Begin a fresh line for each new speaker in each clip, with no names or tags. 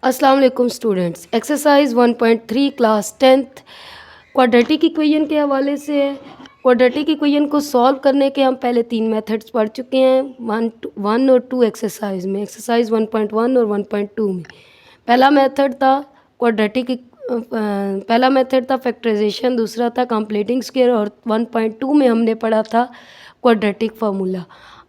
अस्सलाम वालेकुम students. Exercise 1.3 class 10th quadratic equation के हवाले से है। क्वाड्रेटिक इक्वेशन को सॉल्व करने के हम पहले 3 मेथड्स पढ़ चुके हैं, 1 और 2 एक्सरसाइज में, एक्सरसाइज 1.1 और 1.2 में। पहला मेथड था पहला मेथड था फैक्टराइजेशन, दूसरा था कंप्लीटिंग स्क्वायर और 1.2 में हमने पढ़ा था क्वाड्रेटिक फार्मूला।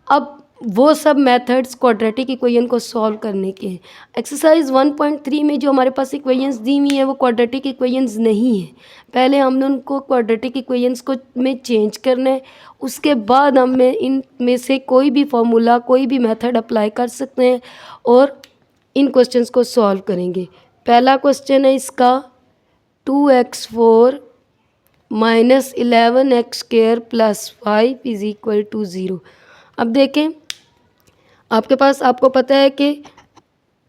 अब वो सब मेथड्स क्वाड्रेटिक इक्वेशन को सॉल्व करने के हैं। एक्सरसाइज 1.3 में जो हमारे पास इक्वेशंस दी हुई हैं वो क्वाड्रेटिक इक्वेशंस नहीं है। पहले हमने उनको क्वाड्रेटिक इक्वेशंस को में चेंज करना है, उसके बाद हमें इन में से कोई भी फार्मूला, कोई भी मेथड अप्लाई कर सकते हैं और इन क्वेश्चंस को सॉल्व करेंगे। पहला क्वेश्चन है इसका 2x4 minus 11x² plus 5 is equal to 0। अब देखें, आपको पता है कि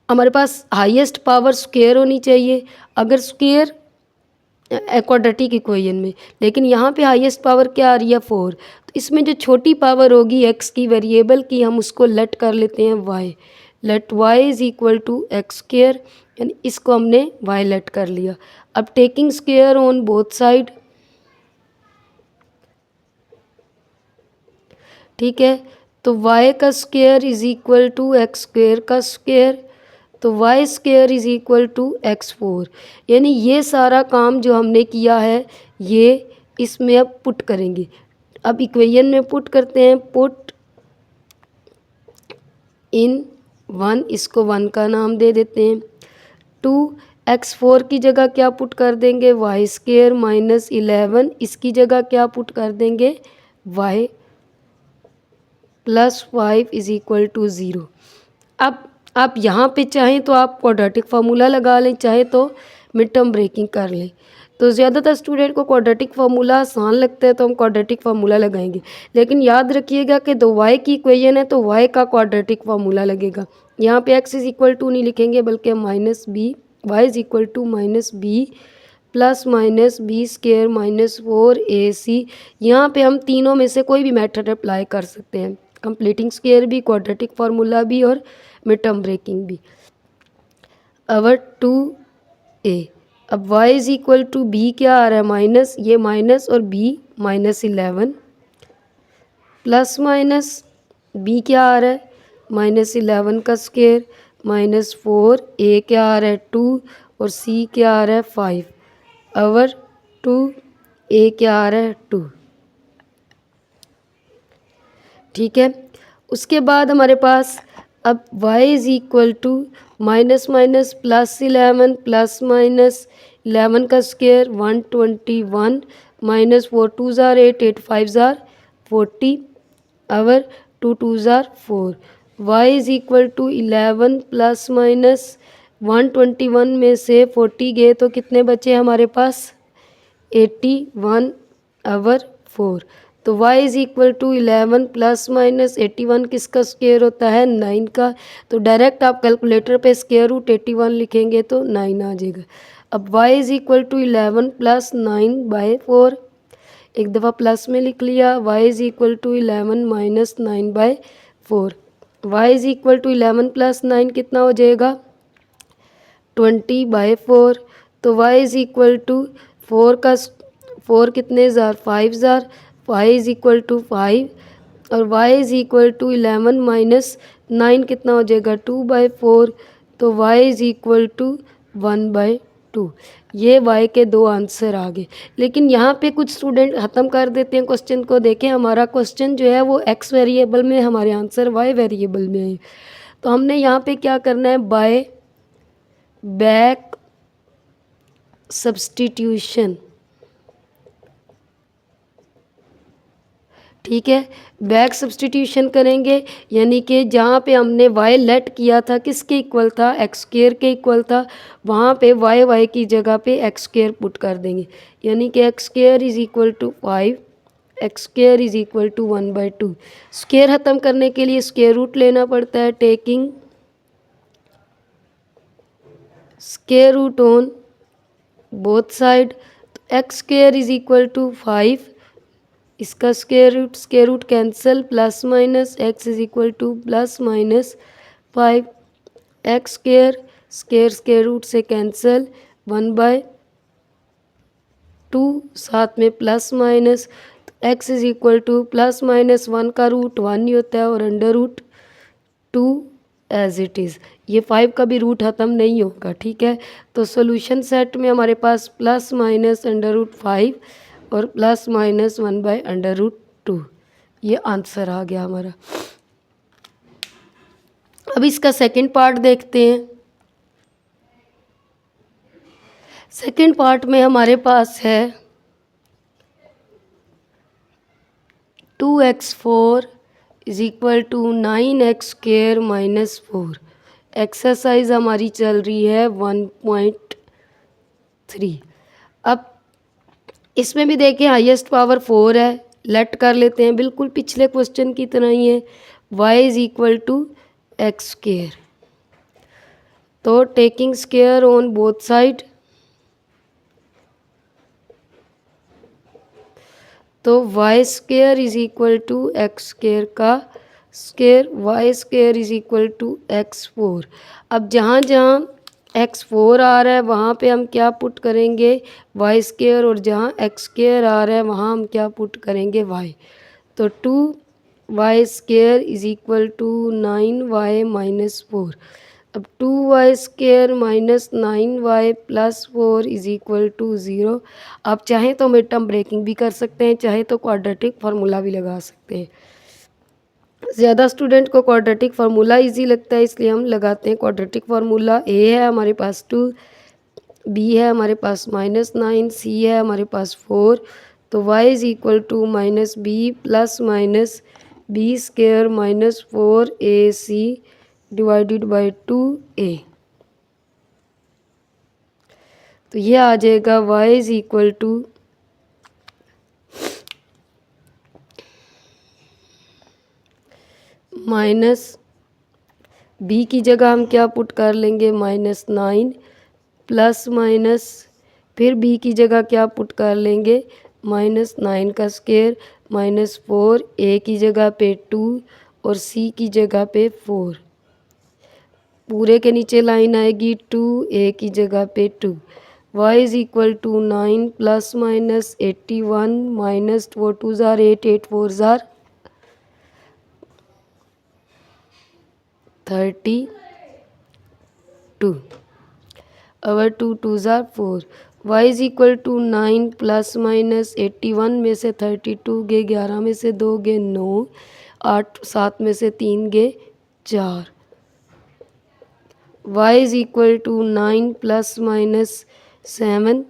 हमारे पास हाईएस्ट पावर स्क्वायर होनी चाहिए अगर स्क्वायर क्वाड्रेटिक इक्वेशन में, लेकिन यहाँ पे हाईएस्ट पावर क्या आ रही है 4। तो इसमें जो छोटी पावर होगी x की, वेरिएबल की, हम उसको लेट कर लेते हैं y। Let y is equal to x², यानी इसको हमने y लेट कर लिया। अब taking square on both side, ठीक है, तो y का square is equal to x² का स्क्वायर, तो y² is equal to x4। यानी ये सारा काम जो हमने किया है ये इसमें अब पुट करेंगे। अब इक्वेशन में पुट करते हैं, पुट इन 1, इसको 1 का नाम दे देते हैं। 2x4 की जगह क्या पुट कर देंगे, y² माइनस 11, इसकी जगह क्या पुट कर देंगे, y plus 5 is equal to 0। अब आप यहाँ पे चाहें तो आप क्वाड्रेटिक फार्मूला लगा लें, चाहे तो मिड टर्म ब्रेकिंग कर लें। तो ज़्यादातर स्टूडेंट को क्वाड्रेटिक फार्मूला आसान लगता है तो हम क्वाड्रेटिक फार्मूला लगाएंगे, लेकिन याद रखिएगा कि दो y की इक्वेशन है तो y का क्वाड्रेटिक फार्मूला लगेगा। यहाँ पे x इज़ इक्वल टू नहीं लिखेंगे बल्कि minus b, y is equal to minus b plus minus b² minus 4ac। यहाँ पे हम तीनों में से कोई भी मेथड अप्लाई कर सकते हैं, कंप्लीटिंग स्क्वायर भी, क्वाड्रेटिक फार्मूला भी और मिड टर्म ब्रेकिंग भी। अवर 2a, अब y is equal to b क्या आ रहा है, माइनस, ये माइनस और b minus 11 plus minus b क्या आ रहा है, माइनस 11 का स्क्वायर माइनस 4, a क्या आ रहा है 2 और c क्या आ रहा है 5। अवर 2a क्या आ रहा है 2, ठीक है। उसके बाद हमारे पास अब y is equal to minus minus plus 11 plus minus 11 का स्क्वायर 121 माइनस 4 2 ज़ार 8 8 5 ज़ार 40 अवर 2 2 ज़ार 4। y is equal to 11 plus minus 121 में से 40 गए तो कितने बचे हमारे पास 81 अवर 4। तो y is equal to 11 plus minus 81 किसका स्क्वायर होता है 9 का। तो डायरेक्ट आप कैलकुलेटर पे स्क्वायर रूट 81 लिखेंगे तो 9 आ जाएगा। अब y इज़ इक्वल टू 11 प्लस 9/4, एक दफ़ा प्लस में लिख लिया, y is equal to 11 minus 9/4। y is equal to 11 plus 9 कितना हो जाएगा 20/4। तो y इज़ इक्वल टू 4 कितने ज़ार 5 ज़ार, y इज़ इक्वल टू 5 और y is equal to 11 minus 9 कितना हो जाएगा 2/4। तो y इज़ इक्वल टू 1/2। ये y के दो आंसर आ गए। लेकिन यहाँ पे कुछ स्टूडेंट ख़त्म कर देते हैं क्वेश्चन को। देखें, हमारा क्वेश्चन जो है वो x वेरिएबल में, हमारे आंसर y वेरिएबल में है। तो हमने यहाँ पे क्या करना है, बाय बैक सब्सटीट्यूशन, ठीक है, बैक सब्सटीट्यूशन करेंगे। यानी कि जहाँ पे हमने y लेट किया था किसके इक्वल था, x² के इक्वल था, वहाँ पे y की जगह पे x² पुट कर देंगे। यानी कि x² is equal to 5, x² is equal to 1/2। Square ख़त्म करने के लिए स्क्वायर रूट लेना पड़ता है, taking square root on both side. तो x² इज़ इक्वल टू 5, इसका square root cancel, plus minus x is equal to plus minus 5, x² square root से कैंसिल, 1/2, साथ में प्लस माइनस, तो x is equal to plus minus 1 का root 1 ही होता है और √2 एज इट इज़। ये 5 का भी रूट ख़त्म नहीं होगा, ठीक है। तो सॉल्यूशन सेट में हमारे पास प्लस माइनस √5 और प्लस माइनस 1/√2, ये आंसर आ गया हमारा। अब इसका सेकंड पार्ट देखते हैं। सेकंड पार्ट में हमारे पास है 2x4 is equal to 9x² -4। Exercise हमारी चल रही है 1.3। अब इसमें भी देखिए हाईएस्ट पावर 4 है, लेट कर लेते हैं, बिल्कुल पिछले क्वेश्चन की तरह ही है। y is equal to x², तो taking square on both side, तो y² is equal to x² का square, y² is equal to x4। अब जहाँ जहाँ x4 आ रहा है वहाँ पे हम क्या पुट करेंगे, y², और जहाँ x² आ रहा है वहाँ हम क्या पुट करेंगे, y। तो 2y² is equal to 9y -4। अब 2y² minus 9y plus 4 is equal to 0। आप चाहें तो मिड टर्म ब्रेकिंग भी कर सकते हैं, चाहे तो क्वाड्रेटिक फार्मूला भी लगा सकते हैं। ज़्यादा स्टूडेंट को क्वाड्रेटिक फार्मूला इजी लगता है, इसलिए हम लगाते हैं क्वाड्रेटिक फार्मूला। a है हमारे पास 2, b है हमारे पास -9, c है हमारे पास 4, तो y is equal to -b plus minus b² -4ac divided by 2a। तो ये आ जाएगा y is equal to -b की जगह हम क्या पुट कर लेंगे, -9 प्लस माइनस, फिर b की जगह क्या पुट कर लेंगे, -9 का स्क्वायर -4, a की जगह पे 2 और c की जगह पे 4। पूरे के नीचे लाइन आएगी 2, a की जगह पे 2। y is equal to 9 plus minus 81 minus 4 2 ज़ार 8, 8 4 ज़ार 32, और 2 2 ज़ार 4। y is equal to 9 plus minus 81 में से 32 गए, 11 में से 2 गए 9, 8 7 में से 3 गए 4। y is equal to 9 plus minus 7,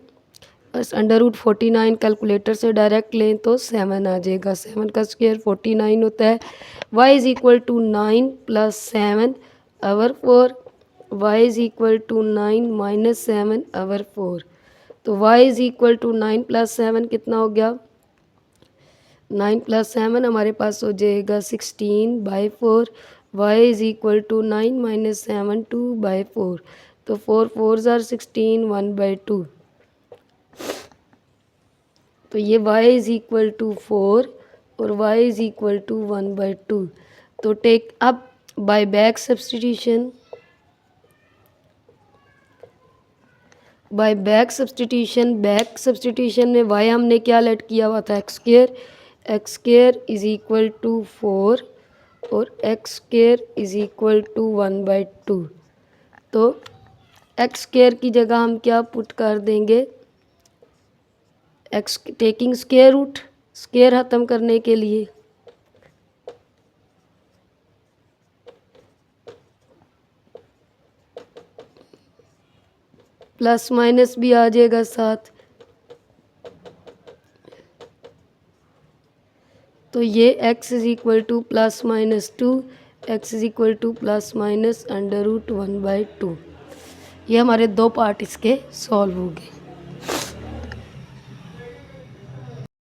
बस √49 कैलकुलेटर से डायरेक्ट लें तो 7 आ जाएगा। 7 का स्क्वायर 49 होता है। y is equal to 9 plus 7 over 4, y is equal to 9 minus 7 over 4। तो y is equal to 9 plus 7 कितना हो गया, 9 प्लस 7 हमारे पास हो जाएगा 16/4। y is equal to 9 minus 7 2/4, तो 4 4 ज़ार 16 1/2। तो ये y इज इक्वल टू 4 और y इज इक्वल टू 1/2। तो टेक अब buy back substitution, back substitution में y हमने क्या लेट किया हुआ था, x² इज इक्वल टू 4 और x² इज इक्वल टू 1/2। तो x² की जगह हम क्या पुट कर देंगे, x taking square root, square ख़त्म करने के लिए, प्लस माइनस भी आ जाएगा साथ। तो ये x is equal to plus minus 2, x is equal to plus minus √1/2। ये हमारे दो पार्ट इसके सॉल्व हो गए।